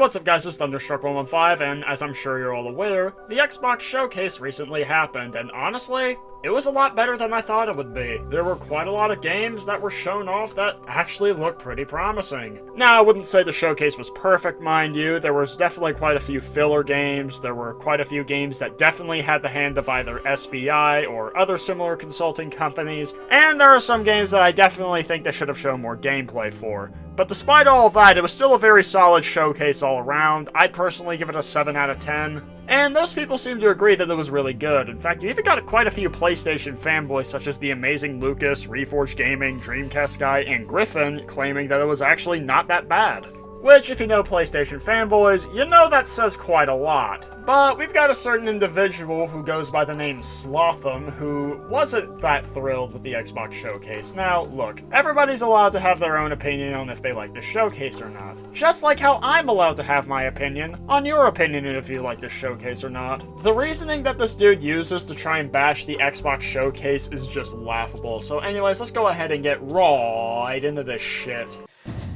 what's up guys, it's Thunderstruck115, and as I'm sure you're all aware, the Xbox Showcase recently happened, and honestly, it was a lot better than I thought it would be. There were quite a lot of games that were shown off that actually looked pretty promising. Now, I wouldn't say the showcase was perfect, mind you. There was definitely quite a few filler games. There were quite a few games that definitely had the hand of either SBI or other similar consulting companies. And there are some games that I definitely think they should have shown more gameplay for. But despite all of that, it was still a very solid showcase all around. I'd personally give it a 7 out of 10. And most people seem to agree that it was really good. In fact, you even got quite a few PlayStation fanboys such as the amazing Lucas, Reforged Gaming, Dreamcastguy, and Griffin claiming that it was actually not that bad. Which, if you know PlayStation fanboys, you know that says quite a lot. But we've got a certain individual who goes by the name 5lotham who wasn't that thrilled with the Xbox Showcase. Now, look, everybody's allowed to have their own opinion on if they like the showcase or not. Just like how I'm allowed to have my opinion on your opinion if you like the showcase or not. The reasoning that this dude uses to try and bash the Xbox Showcase is just laughable. So anyways, let's go ahead and get right into this shit.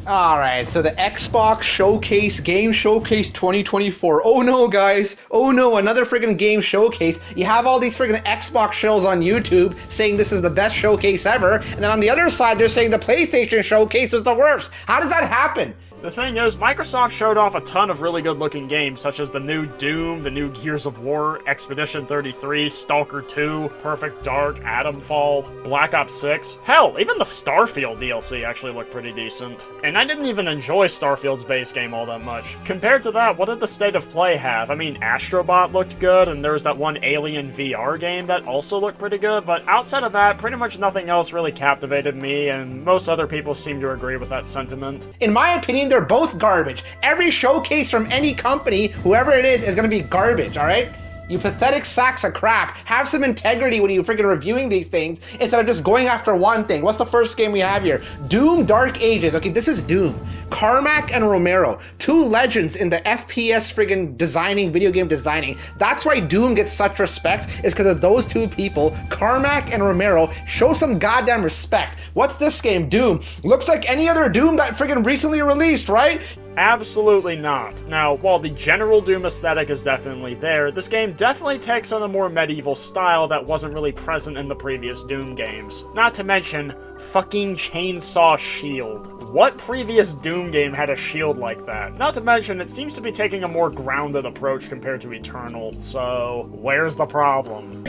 Alright, so the Xbox Showcase, Game Showcase 2024. Oh no, guys. Oh no, another friggin' game showcase. You have all these friggin' Xbox shows on YouTube saying this is the best showcase ever, and then on the other side they're saying the PlayStation Showcase was the worst. How does that happen? The thing is, Microsoft showed off a ton of really good-looking games, such as the new Doom, the new Gears of War, Expedition 33, Stalker 2, Perfect Dark, Atomfall, Black Ops 6. Hell, even the Starfield DLC actually looked pretty decent. And I didn't even enjoy Starfield's base game all that much. Compared to that, what did the State of Play have? I mean, Astrobot looked good, and there was that one Alien VR game that also looked pretty good, but outside of that, pretty much nothing else really captivated me, and most other people seem to agree with that sentiment. In my opinion, they're both garbage. Every showcase from any company, whoever it is going to be garbage, alright? You pathetic sacks of crap. Have some integrity when you're freaking reviewing these things instead of just going after one thing. What's the first game we have here? Doom Dark Ages. Okay, this is Doom. Carmack and Romero, two legends in the FPS friggin' designing, video game designing. That's why Doom gets such respect, is because of those two people, Carmack and Romero. Show some goddamn respect. What's this game? Doom. Looks like any other Doom that friggin' recently released, right? Absolutely not. Now, while the general Doom aesthetic is definitely there, this game definitely takes on a more medieval style that wasn't really present in the previous Doom games. Not to mention, fucking Chainsaw Shield. What previous Doom game had a shield like that? Not to mention, it seems to be taking a more grounded approach compared to Eternal, so where's the problem?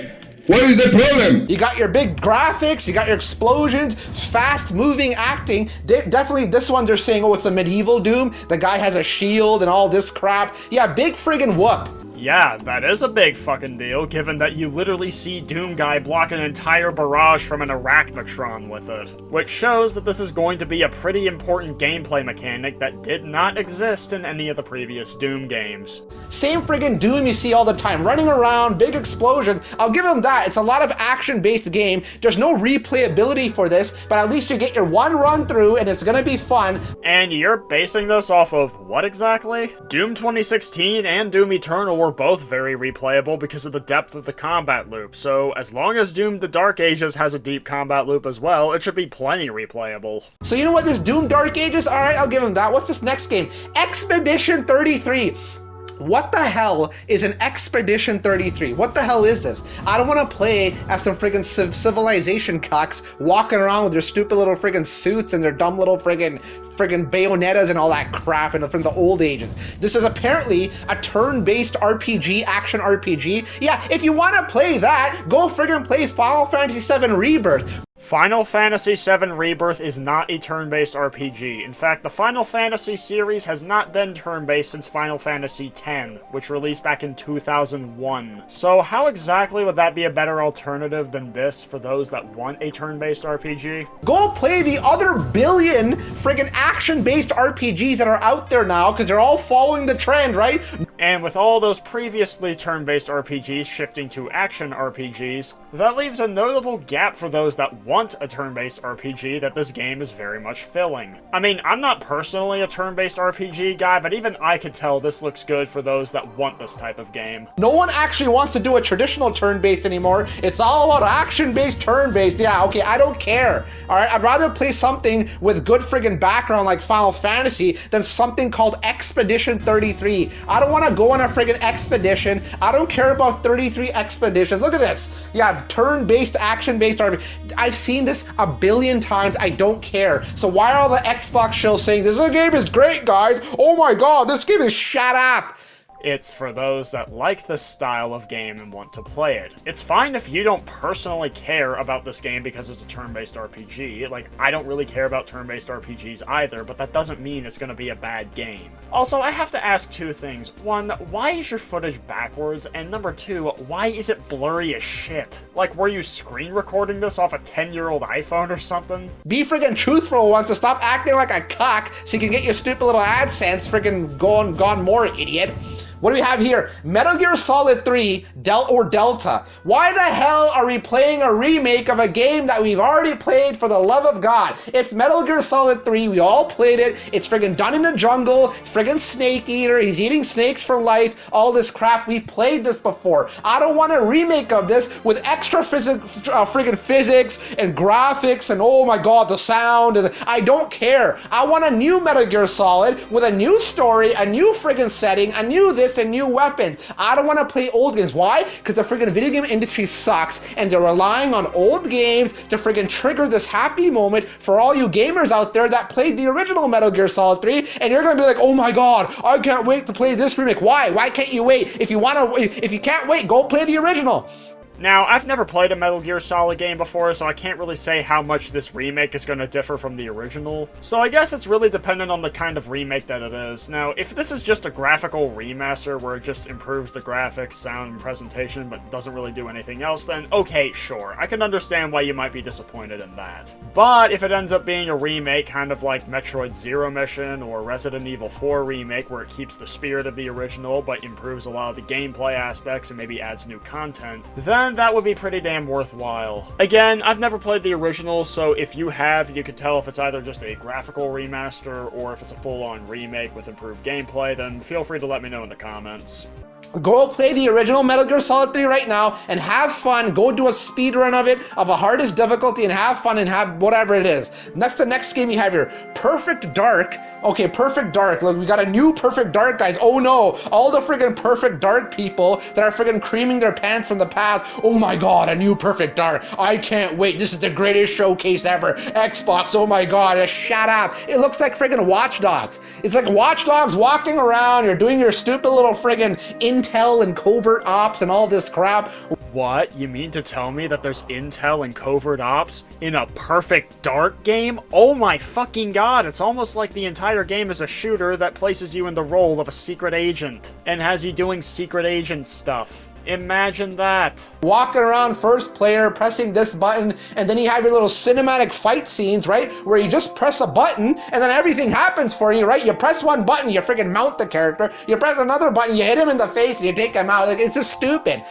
What is the problem? You got your big graphics, you got your explosions, fast-moving acting. Definitely this one they're saying, oh, it's a medieval Doom. The guy has a shield and all this crap. Yeah, big friggin' whoop. Yeah, that is a big fucking deal, given that you literally see Doom Guy block an entire barrage from an Arachnotron with it. Which shows that this is going to be a pretty important gameplay mechanic that did not exist in any of the previous Doom games. Same friggin' Doom you see all the time, running around, big explosions. I'll give them that, it's a lot of action-based game. There's no replayability for this, but at least you get your one run through and it's gonna be fun. And you're basing this off of what exactly? Doom 2016 and Doom Eternal were both very replayable because of the depth of the combat loop, so as long as Doom the Dark Ages has a deep combat loop as well, it should be plenty replayable. So you know what, this Doom Dark Ages, alright, I'll give him that. What's this next game? Expedition 33. What the hell is an Expedition 33? What the hell is this? I don't want to play as some friggin' civilization cocks walking around with their stupid little friggin' suits and their dumb little friggin' bayonettas and all that crap from the old ages. This is apparently a turn-based RPG, action RPG. Yeah, if you want to play that, go friggin' play Final Fantasy VII Rebirth. Final Fantasy VII Rebirth is not a turn-based RPG. In fact, the Final Fantasy series has not been turn-based since Final Fantasy X, which released back in 2001. So how exactly would that be a better alternative than this for those that want a turn-based RPG? Go play the other billion friggin' action-based RPGs that are out there now, because they're all following the trend, right? And with all those previously turn-based RPGs shifting to action RPGs, that leaves a notable gap for those that want a turn-based RPG that this game is very much filling. I mean, I'm not personally a turn-based RPG guy, but even I could tell this looks good for those that want this type of game. No one actually wants to do a traditional turn-based anymore. It's all about action-based, turn-based. Yeah, okay, I don't care. Alright, I'd rather play something with good friggin' background like Final Fantasy than something called Expedition 33. I don't want to go on a friggin' expedition. I don't care about 33 expeditions. Look at this. Yeah, turn-based, action-based RPG. I've seen this a billion times. I don't care. So why are all the Xbox shows saying, this game is great, guys? Oh my god, this game is shut up. It's for those that like this style of game and want to play it. It's fine if you don't personally care about this game because it's a turn-based RPG. Like, I don't really care about turn-based RPGs either, but that doesn't mean it's gonna be a bad game. Also, I have to ask two things. One, why is your footage backwards? And number two, why is it blurry as shit? Like, were you screen recording this off a 10-year-old iPhone or something? Be friggin' truthful once and stop acting like a cock so you can get your stupid little AdSense friggin' gone more, idiot. What do we have here? Metal Gear Solid 3 Delta. Why the hell are we playing a remake of a game that we've already played, for the love of God? It's Metal Gear Solid 3. We all played it. It's friggin' done in the jungle. It's friggin' Snake Eater. He's eating snakes for life. All this crap. We've played this before. I don't want a remake of this with extra friggin' physics and graphics and oh my God, the sound. And I don't care. I want a new Metal Gear Solid with a new story, a new friggin' setting, a new this and new weapons. I don't want to play old games. Why? Because the friggin' video game industry sucks and they're relying on old games to friggin' trigger this happy moment for all you gamers out there that played the original Metal Gear Solid 3, and you're gonna be like, oh my God, I can't wait to play this remake. Why? Why can't you wait? If you can't wait, go play the original. Now, I've never played a Metal Gear Solid game before, so I can't really say how much this remake is going to differ from the original. So I guess it's really dependent on the kind of remake that it is. Now, if this is just a graphical remaster where it just improves the graphics, sound, and presentation, but doesn't really do anything else, then okay, sure. I can understand why you might be disappointed in that. But if it ends up being a remake, kind of like Metroid Zero Mission or Resident Evil 4 remake, where it keeps the spirit of the original, but improves a lot of the gameplay aspects and maybe adds new content, then that would be pretty damn worthwhile. Again, I've never played the original, so if you have, you could tell if it's either just a graphical remaster or if it's a full-on remake with improved gameplay, then feel free to let me know in the comments. Go play the original Metal Gear Solid 3 right now and have fun. Go do a speedrun of it, of a hardest difficulty, and have fun and have whatever it is. The next game you have here, Perfect Dark. Okay, Perfect Dark. Look, we got a new Perfect Dark, guys. Oh no, all the friggin' Perfect Dark people that are friggin' creaming their pants from the past. Oh my God, a new Perfect Dark. I can't wait. This is the greatest showcase ever. Xbox, oh my God, shut up. It looks like friggin' Watch Dogs. It's like Watch Dogs walking around. You're doing your stupid little friggin' intel and covert ops and all this crap. What? You mean to tell me that there's intel and covert ops in a Perfect Dark game? Oh my fucking God, it's almost like the entire game is a shooter that places you in the role of a secret agent and has you doing secret agent stuff. Imagine that. Walking around first player, pressing this button, and then you have your little cinematic fight scenes, right? Where you just press a button, and then everything happens for you, right? You press one button, you friggin' mount the character. You press another button, you hit him in the face, and you take him out. Like, it's just stupid.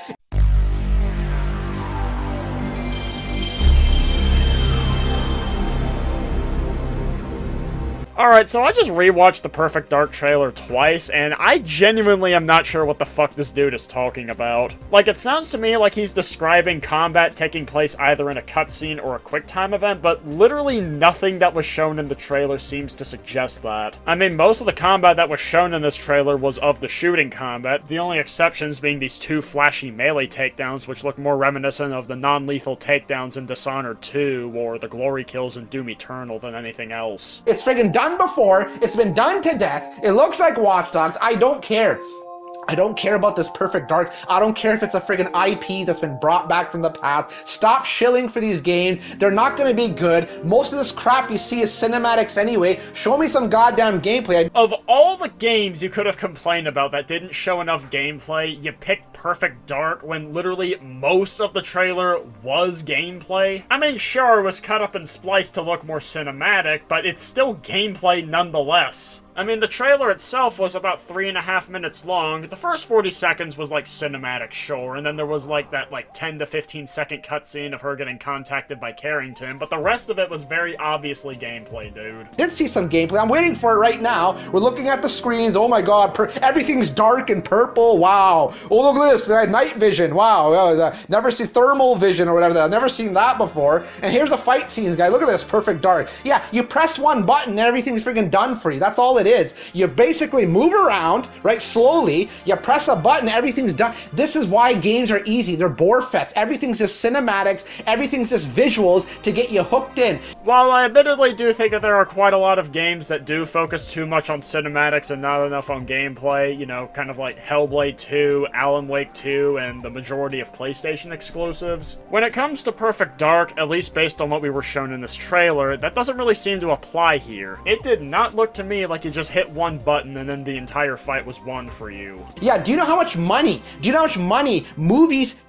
Alright, so I just rewatched the Perfect Dark trailer twice, and I genuinely am not sure what the fuck this dude is talking about. Like, it sounds to me like he's describing combat taking place either in a cutscene or a QuickTime event, but literally nothing that was shown in the trailer seems to suggest that. I mean, most of the combat that was shown in this trailer was of the shooting combat, the only exceptions being these two flashy melee takedowns, which look more reminiscent of the non-lethal takedowns in Dishonored 2 or the glory kills in Doom Eternal than anything else. It's friggin' done before. It's been done to death. It looks like Watch Dogs. I don't care. I don't care about this Perfect Dark. I don't care if it's a friggin' IP that's been brought back from the past. Stop shilling for these games. They're not gonna be good. Most of this crap you see is cinematics anyway. Show me some goddamn gameplay. Of all the games you could have complained about that didn't show enough gameplay, you picked Perfect Dark when literally most of the trailer was gameplay. I mean, sure, it was cut up and spliced to look more cinematic, but it's still gameplay nonetheless. I mean, the trailer itself was about 3.5 minutes long. The first 40 seconds was like cinematic, sure, and then there was like that 10 to 15 second cutscene of her getting contacted by Carrington, but the rest of it was very obviously gameplay, dude. Did see some gameplay. I'm waiting for it right now. We're looking at the screens. Oh my god, everything's dark and purple. Wow. Oh, look at this. Night vision. Wow. Never see thermal vision or whatever. I've never seen that before. And here's the fight scenes, guys. Look at this. Perfect dark. Yeah, you press one button and everything's freaking done for you. That's all it is. You basically move around, right, slowly. You press a button, everything's done. This is why games are easy. They're bore fest. Everything's just cinematics. Everything's just visuals to get you hooked in. While I admittedly do think that there are quite a lot of games that do focus too much on cinematics and not enough on gameplay, you know, kind of like Hellblade 2, Alan Wake 2, and the majority of PlayStation exclusives, when it comes to Perfect Dark, at least based on what we were shown in this trailer, that doesn't really seem to apply here. It did not look to me like you just hit one button and then the entire fight was won for you. Yeah, do you know how much money movies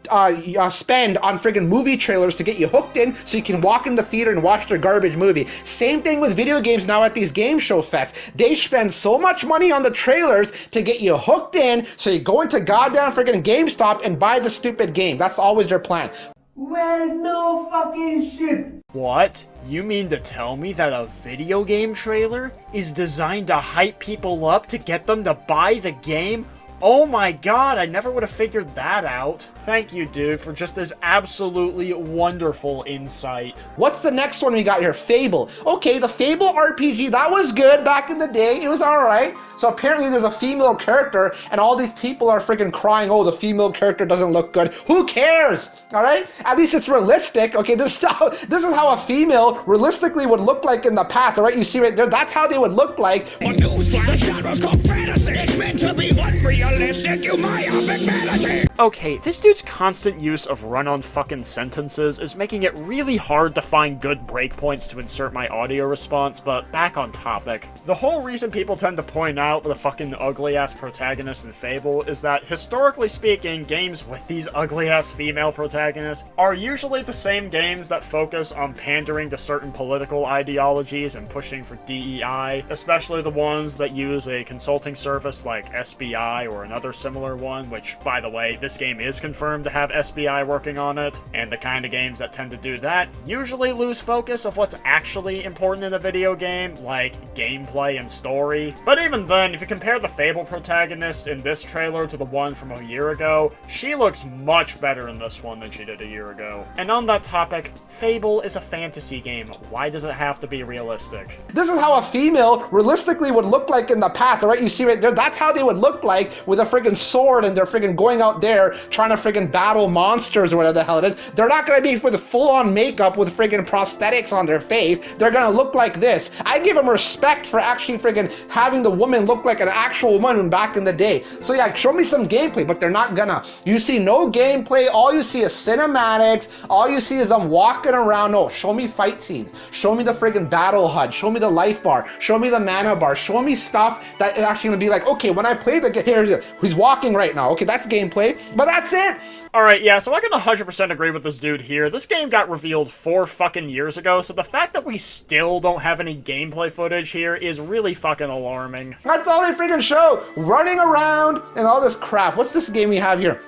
spend on friggin' movie trailers to get you hooked in so you can walk in the theater and watch their garbage movie? Same thing with video games now at these game show fests. They spend so much money on the trailers to get you hooked in so you go into goddamn friggin' GameStop and buy the stupid game. That's always their plan. Well, no fucking shit. What? You mean to tell me that a video game trailer is designed to hype people up to get them to buy the game? Oh my god, I never would have figured that out. Thank you, dude, for just this absolutely wonderful insight. What's the next one we got here? Fable. Okay, the Fable RPG, that was good back in the day. It was alright. So apparently there's a female character, and all these people are freaking crying, oh, the female character doesn't look good. Who cares? Alright? At least it's realistic. Okay, this is how a female realistically would look like in the past. Alright, you see right there? That's how they would look like. A newsflash, genres called fantasy. It's meant to be unrealistic, you myopic vanity. Okay, this dude's constant use of run-on fucking sentences is making it really hard to find good breakpoints to insert my audio response, but back on topic. The whole reason people tend to point out the fucking ugly-ass protagonist in Fable is that, historically speaking, games with these ugly-ass female protagonists are usually the same games that focus on pandering to certain political ideologies and pushing for DEI, especially the ones that use a consulting service like SBI or another similar one, which, by the way, this game is confirmed to have SBI working on it, and the kind of games that tend to do that usually lose focus of what's actually important in a video game, like gameplay and story. But even then, if you compare the Fable protagonist in this trailer to the one from a year ago, she looks much better in this one than she did a year ago. And on that topic, Fable is a fantasy game. Why does it have to be realistic? This is how a female realistically would look like in the past, alright? You see right there? That's how they would look like with a friggin' sword, and they're friggin' going out there trying to friggin' battle monsters or whatever the hell it is. They're not gonna be with full-on makeup with friggin' prosthetics on their face. They're gonna look like this. I give them respect for actually friggin' having the woman look like an actual woman back in the day. So yeah, show me some gameplay, but they're not gonna. You see no gameplay, all you see is cinematics, all you see is them walking around. No, show me fight scenes. Show me the friggin' battle HUD. Show me the life bar. Show me the mana bar. Show me stuff that is actually gonna be like, okay, when I play the game, here, he's walking right now. Okay, that's gameplay, but that's it. Alright, yeah, so I can 100% agree with this dude here. This game got revealed 4 fucking years ago, so the fact that we still don't have any gameplay footage here is really fucking alarming. That's all they freaking show. Running around and all this crap. What's this game we have here?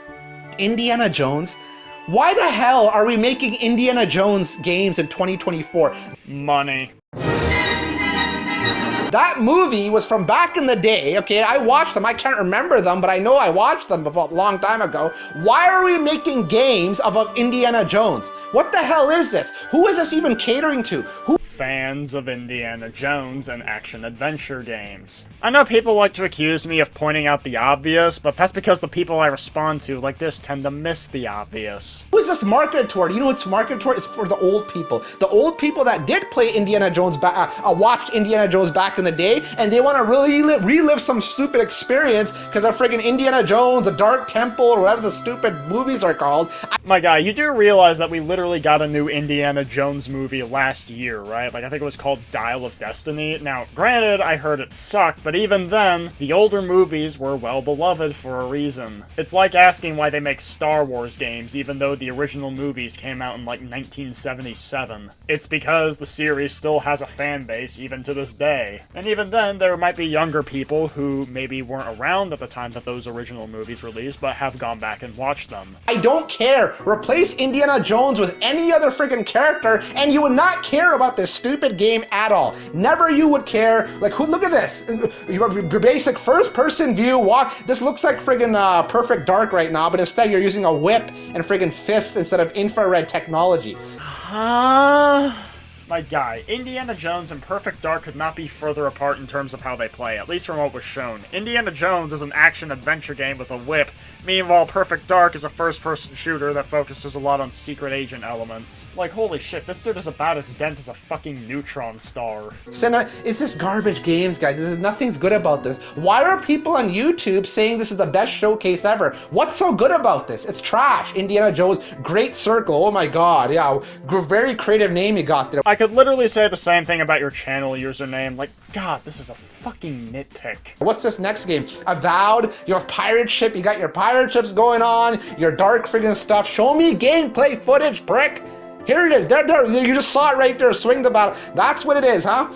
Indiana Jones? Why the hell are we making Indiana Jones games in 2024? Money. That movie was from back in the day, okay? I watched them. I can't remember them, but I know I watched them a long time ago. Why are we making games of Indiana Jones? What the hell is this? Who is this even catering to? Who? Fans of Indiana Jones and action-adventure games. I know people like to accuse me of pointing out the obvious, but that's because the people I respond to like this tend to miss the obvious. Who is this marketed toward? You know what's marketed toward? It's for the old people. The old people that did play Indiana Jones, watched Indiana Jones back in the day, and they want to really relive some stupid experience because of friggin' Indiana Jones, the Dark Temple, or whatever the stupid movies are called. My guy, you do realize that we literally got a new Indiana Jones movie last year, right? right? Like, I think it was called Dial of Destiny. Now, granted, I heard it sucked, but even then, the older movies were well beloved for a reason. It's like asking why they make Star Wars games, even though the original movies came out in, like, 1977. It's because the series still has a fan base even to this day. And even then, there might be younger people who maybe weren't around at the time that those original movies released, but have gone back and watched them. I don't care. Replace Indiana Jones with any other freaking character, and you would not care about this stupid game at all. Never you would care. Like, look at this. Your basic first-person view. This looks like friggin' Perfect Dark right now, but instead you're using a whip and friggin' fists instead of infrared technology. My guy, Indiana Jones and Perfect Dark could not be further apart in terms of how they play, at least from what was shown. Indiana Jones is an action-adventure game with a whip. Meanwhile, Perfect Dark is a first-person shooter that focuses a lot on secret agent elements. Like, holy shit, this dude is about as dense as a fucking neutron star. Senna, it's just garbage games, guys. Nothing's good about this. Why are people on YouTube saying this is the best showcase ever? What's so good about this? It's trash. Indiana Jones, Great Circle. Oh my god, yeah. Very creative name you got there. I could literally say the same thing about your channel username. Like, god, this is a fucking nitpick. What's this next game? Avowed, your pirate ship, you got your pirate ships going on, your dark friggin' stuff. Show me gameplay footage, prick. Here it is. There, you just saw it right there. Swing the battle. That's what it is, huh?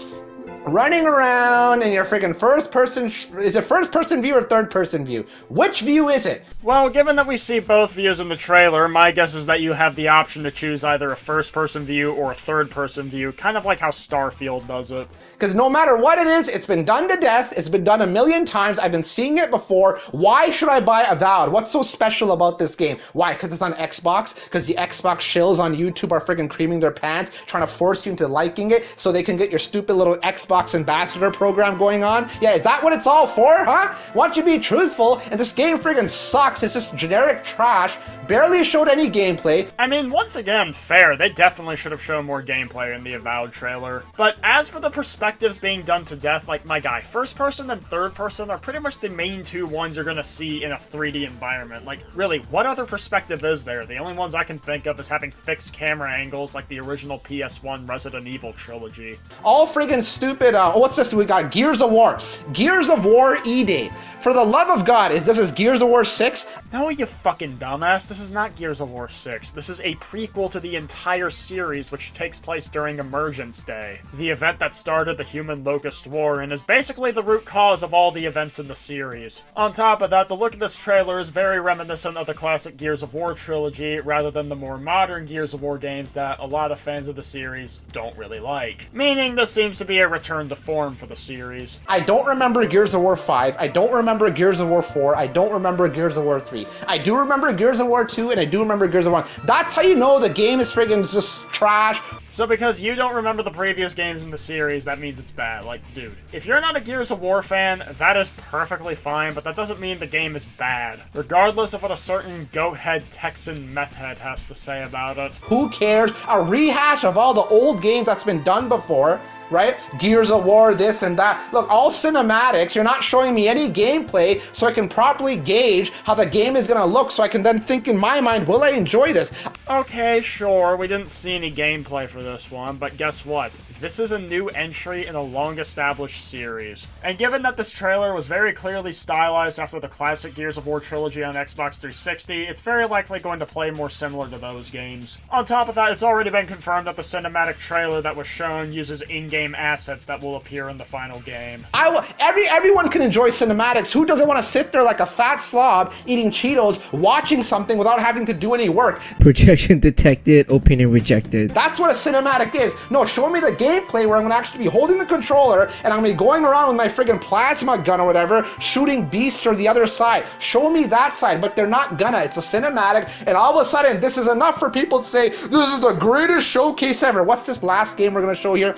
Running around in your friggin' first-person... Is it first-person view or third-person view? Which view is it? Well, given that we see both views in the trailer, my guess is that you have the option to choose either a first-person view or a third-person view, kind of like how Starfield does it. Because no matter what it is, it's been done to death. It's been done a million times. I've been seeing it before. Why should I buy Avowed? What's so special about this game? Why? Because it's on Xbox? Because the Xbox shills on YouTube are friggin' creaming their pants, trying to force you into liking it so they can get your stupid little Xbox ambassador program going on? Yeah, is that what it's all for, huh? Why don't you be truthful? And this game friggin' sucks. It's just generic trash. Barely showed any gameplay. I mean, once again, fair. They definitely should have shown more gameplay in the Avowed trailer. But as for the perspectives being done to death, like, my guy, first person and third person are pretty much the main two ones you're gonna see in a 3D environment. Like, really, what other perspective is there? The only ones I can think of is having fixed camera angles like the original PS1 Resident Evil trilogy. All friggin' stupid, what's this? We got Gears of War. Gears of War E-Day. For the love of God, this is Gears of War 6? No, you fucking dumbass. This is not Gears of War 6. This is a prequel to the entire series, which takes place during Emergence Day, the event that started the Human Locust War and is basically the root cause of all the events in the series. On top of that, the look of this trailer is very reminiscent of the classic Gears of War trilogy, rather than the more modern Gears of War games that a lot of fans of the series don't really like. Meaning, this seems to be a return to form for the series. I don't remember Gears of War 5. I don't remember Gears of War 4. I don't remember Gears of War 3. I do remember Gears of War 2, and I do remember Gears of War 1. That's how you know the game is friggin' just trash. So because you don't remember the previous games in the series, that means it's bad. Like, dude, if you're not a Gears of War fan, that is perfectly fine, but that doesn't mean the game is bad, regardless of what a certain goat-head Texan meth head has to say about it. Who cares? A rehash of all the old games that's been done before, right? Gears of War, this and that. Look, all cinematics. You're not showing me any gameplay so I can properly gauge how the game is gonna look so I can then think in my mind, will I enjoy this? Okay, sure, we didn't see any gameplay for this one, but guess what? This is a new entry in a long-established series. And given that this trailer was very clearly stylized after the classic Gears of War trilogy on Xbox 360, it's very likely going to play more similar to those games. On top of that, it's already been confirmed that the cinematic trailer that was shown uses in-game assets that will appear in the final game. Everyone can enjoy cinematics. Who doesn't want to sit there like a fat slob eating Cheetos, watching something without having to do any work? Projection detected, opinion rejected. That's what a cinematic is. No, show me the gameplay where I'm gonna actually be holding the controller and I'm gonna be going around with my friggin' plasma gun or whatever, shooting beasts or the other side. Show me that side, but they're not gonna. It's a cinematic, and all of a sudden, this is enough for people to say, this is the greatest showcase ever. What's this last game we're gonna show here?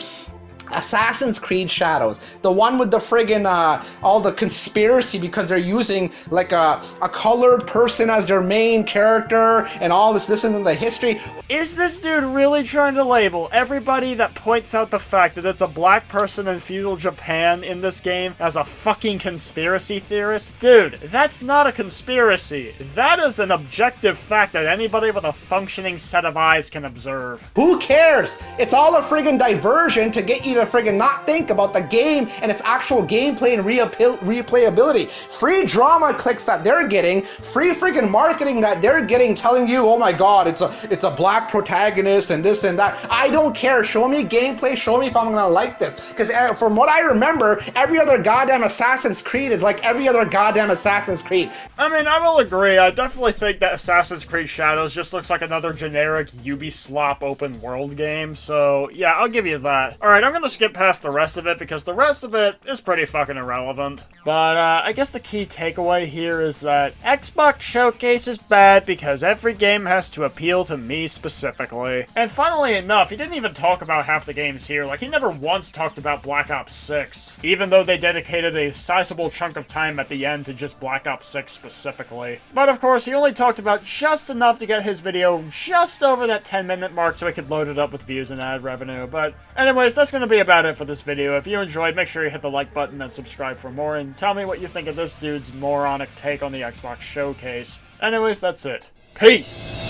Assassin's Creed Shadows, the one with the friggin' all the conspiracy because they're using like a colored person as their main character and all this isn't the history. Is this dude really trying to label everybody that points out the fact that it's a black person in feudal Japan in this game as a fucking conspiracy theorist? Dude, that's not a conspiracy. That is an objective fact that anybody with a functioning set of eyes can observe. Who cares? It's all a friggin' diversion to get you to friggin' not think about the game and its actual gameplay and replayability. Free drama clicks that they're getting, free friggin' marketing that they're getting, telling you, oh my god, it's a black protagonist and this and that. I don't care. Show me gameplay. Show me if I'm gonna like this. Because from what I remember, every other goddamn Assassin's Creed is like every other goddamn Assassin's Creed. I mean, I will agree. I definitely think that Assassin's Creed Shadows just looks like another generic Ubisoft open world game. So yeah, I'll give you that. Alright, I'm gonna skip past the rest of it because the rest of it is pretty fucking irrelevant. But I guess the key takeaway here is that Xbox Showcase is bad because every game has to appeal to me specifically. And funnily enough, he didn't even talk about half the games here. Like, he never once talked about Black Ops 6, even though they dedicated a sizable chunk of time at the end to just Black Ops 6 specifically. But of course, he only talked about just enough to get his video just over that 10-minute mark so he could load it up with views and ad revenue. But anyways, that's going to be about it for this video. If you enjoyed, make sure you hit the like button and subscribe for more, and tell me what you think of this dude's moronic take on the Xbox Showcase. Anyways, that's it. Peace!